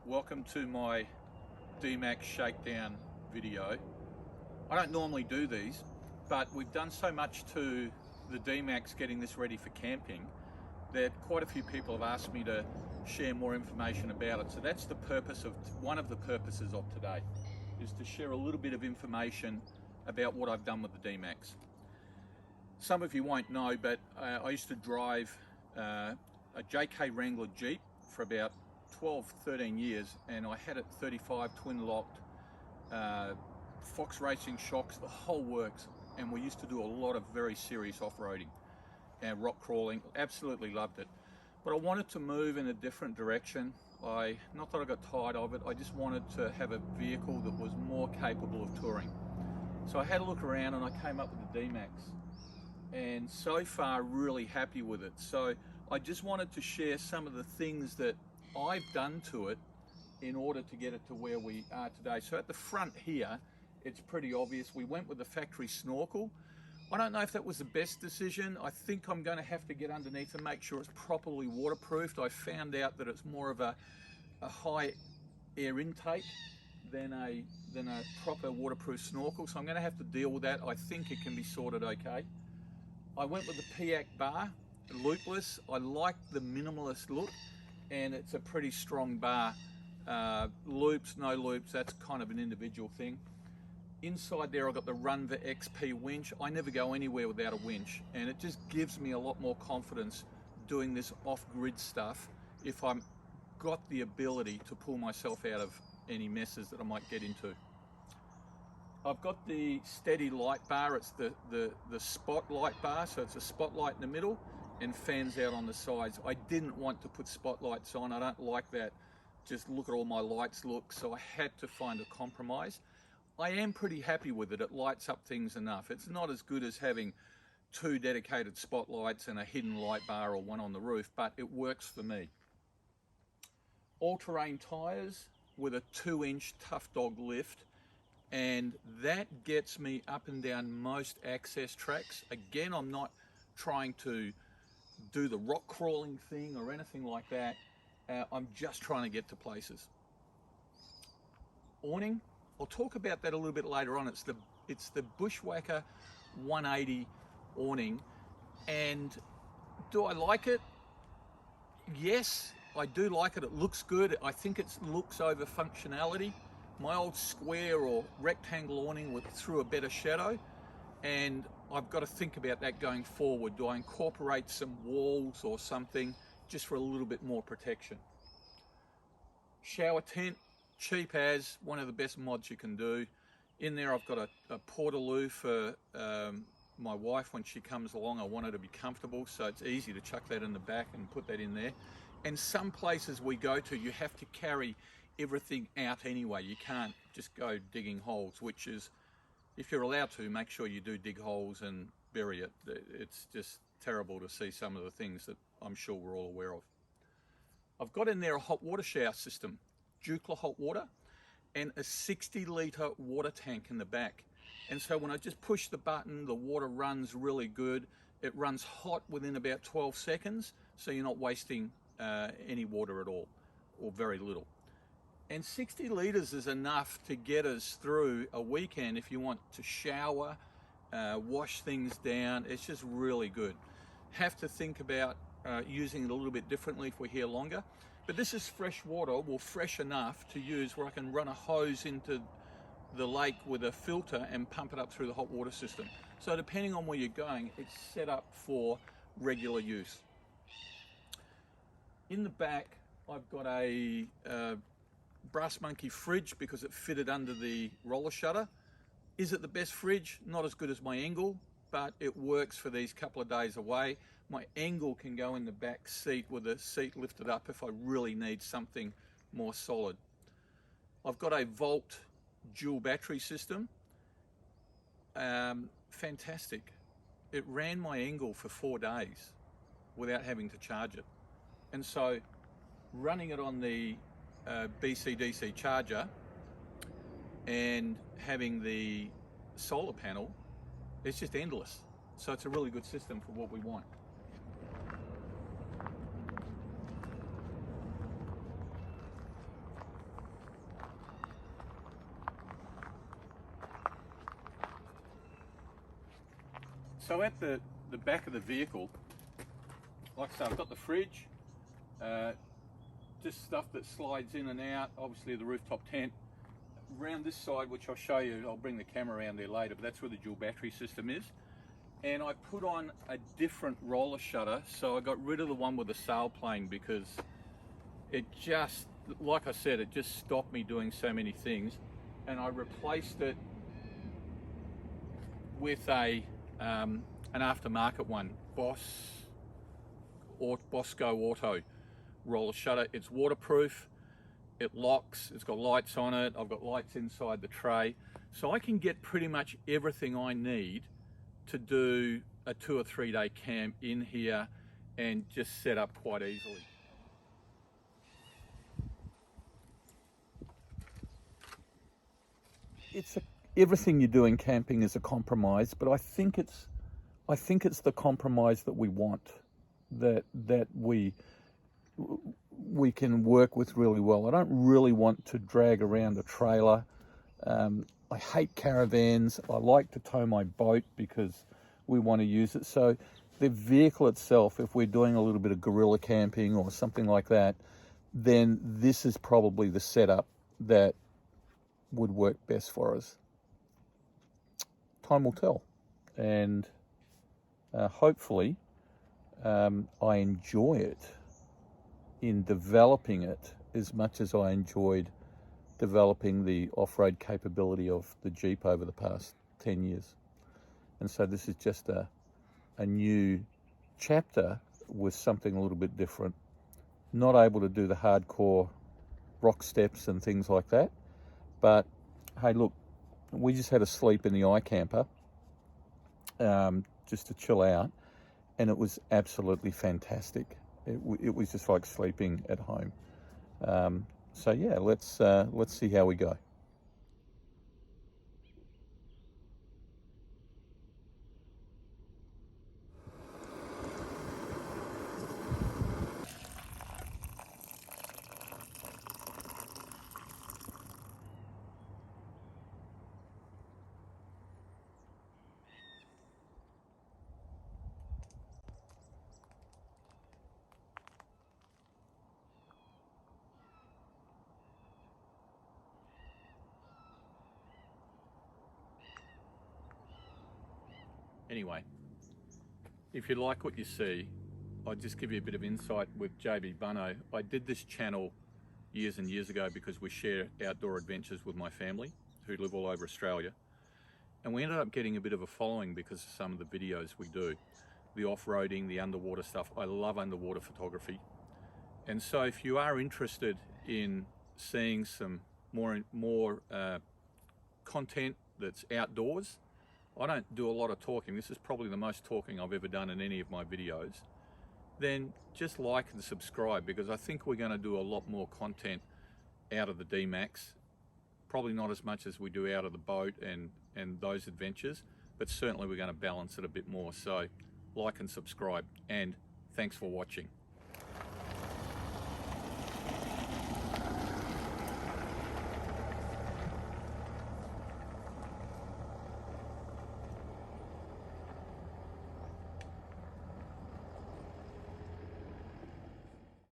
Welcome to my Dmax shakedown video. I don't normally do these, but we've done so much to the Dmax getting this ready for camping that quite a few people have asked me to share more information about it. So that's the purpose of, one of the purposes of today, is to share a little bit of information about what I've done with the Dmax. Some of you won't know, but I used to drive a JK Wrangler Jeep for about 12-13 years, and I had it 35 twin locked, Fox racing shocks, the whole works, and we used to do a lot of very serious off-roading and rock crawling. Absolutely loved it, but I wanted to move in a different direction. Not that I got tired of it, I just wanted to have a vehicle that was more capable of touring. So I had a look around and I came up with the Dmax, and so far really happy with it. So I just wanted to share some of the things that I've done to it in order to get it to where we are today. So at the front here, it's pretty obvious. We went with the factory snorkel. I don't know if that was the best decision. I think I'm going to have to get underneath and make sure it's properly waterproofed. I found out that it's more of a high air intake than a proper waterproof snorkel. So I'm going to have to deal with that. I think it can be sorted okay. I went with the PIAC bar, loopless. I like the minimalist look, and it's a pretty strong bar. Loops, no loops, that's kind of an individual thing. Inside there I've got the Runva XP winch. I never go anywhere without a winch, and it just gives me a lot more confidence doing this off-grid stuff if I've got the ability to pull myself out of any messes that I might get into. I've got the steady light bar. It's the spotlight bar, so it's a spotlight in the middle and fans out on the sides. I didn't want to put spotlights on. I don't like that. Just look at all my lights look, so I had to find a compromise. I am pretty happy with it. It lights up things enough. It's not as good as having two dedicated spotlights and a hidden light bar or one on the roof, but it works for me. All-terrain tires with a 2-inch Tough Dog lift, and that gets me up and down most access tracks. Again, I'm not trying to do the rock crawling thing or anything like that. I'm just trying to get to places. Awning, I'll talk about that a little bit later on. It's the Bushwhacker 180 awning, and do I like it? Yes, I do like it. It looks good. I think it looks over functionality. My old square or rectangle awning threw a better shadow, and I've got to think about that going forward. Do I incorporate some walls or something just for a little bit more protection? Shower tent, cheap as, one of the best mods you can do. In there I've got a portaloo for my wife when she comes along. I want her to be comfortable, so it's easy to chuck that in the back and put that in there. And some places we go to, you have to carry everything out anyway. You can't just go digging holes, which is, if you're allowed to, make sure you do dig holes and bury it. It's just terrible to see some of the things that I'm sure we're all aware of. I've got in there a hot water shower system, Jukla hot water, and a 60-litre water tank in the back. And so when I just push the button, the water runs really good. It runs hot within about 12 seconds, so you're not wasting any water at all, or very little. And 60 litres is enough to get us through a weekend if you want to shower, wash things down. It's just really good. Have to think about using it a little bit differently if we're here longer. But this is fresh water, well, fresh enough to use where I can run a hose into the lake with a filter and pump it up through the hot water system. So depending on where you're going, it's set up for regular use. In the back, I've got a Brass Monkey fridge because it fitted under the roller shutter. Is it the best fridge? Not as good as my Engel, but it works for these couple of days away. My Engel can go in the back seat with the seat lifted up if I really need something more solid. I've got a Volt dual battery system. Fantastic. It ran my Engel for 4 days without having to charge it. And so running it on the BC-DC charger and having the solar panel, it's just endless. So it's a really good system for what we want. So at the back of the vehicle, like I say, I've got the fridge, just stuff that slides in and out, obviously the rooftop tent. Around this side, which I'll show you, I'll bring the camera around there later, but that's where the dual battery system is. And I put on a different roller shutter, so I got rid of the one with the sail plane because it just, like I said, it just stopped me doing so many things. And I replaced it with an aftermarket one, Bosco Auto roller shutter. It's waterproof, it locks, it's got lights on it, I've got lights inside the tray, so I can get pretty much everything I need to do a 2 or 3 day camp in here and just set up quite easily. Everything you do in camping is a compromise, but I think it's the compromise that we want, that we can work with really well. I don't really want to drag around a trailer. I hate caravans. I like to tow my boat because we want to use it. So the vehicle itself, if we're doing a little bit of guerrilla camping or something like that, then this is probably the setup that would work best for us. Time will tell, and hopefully I enjoy it in developing it as much as I enjoyed developing the off-road capability of the Jeep over the past 10 years. And so this is just a new chapter with something a little bit different. Not able to do the hardcore rock steps and things like that, but hey, look, we just had a sleep in the iCamper just to chill out, and it was absolutely fantastic. It was just like sleeping at home. So yeah, let's see how we go. Anyway, if you like what you see, I'll just give you a bit of insight with JB Bunno. I did this channel years and years ago because we share outdoor adventures with my family who live all over Australia. And we ended up getting a bit of a following because of some of the videos we do. The off-roading, the underwater stuff. I love underwater photography. And so if you are interested in seeing some more content that's outdoors, I don't do a lot of talking. This is probably the most talking I've ever done in any of my videos. Then just like and subscribe, because I think we're going to do a lot more content out of the Dmax. Probably not as much as we do out of the boat and those adventures, but certainly we're going to balance it a bit more. So like and subscribe, and thanks for watching.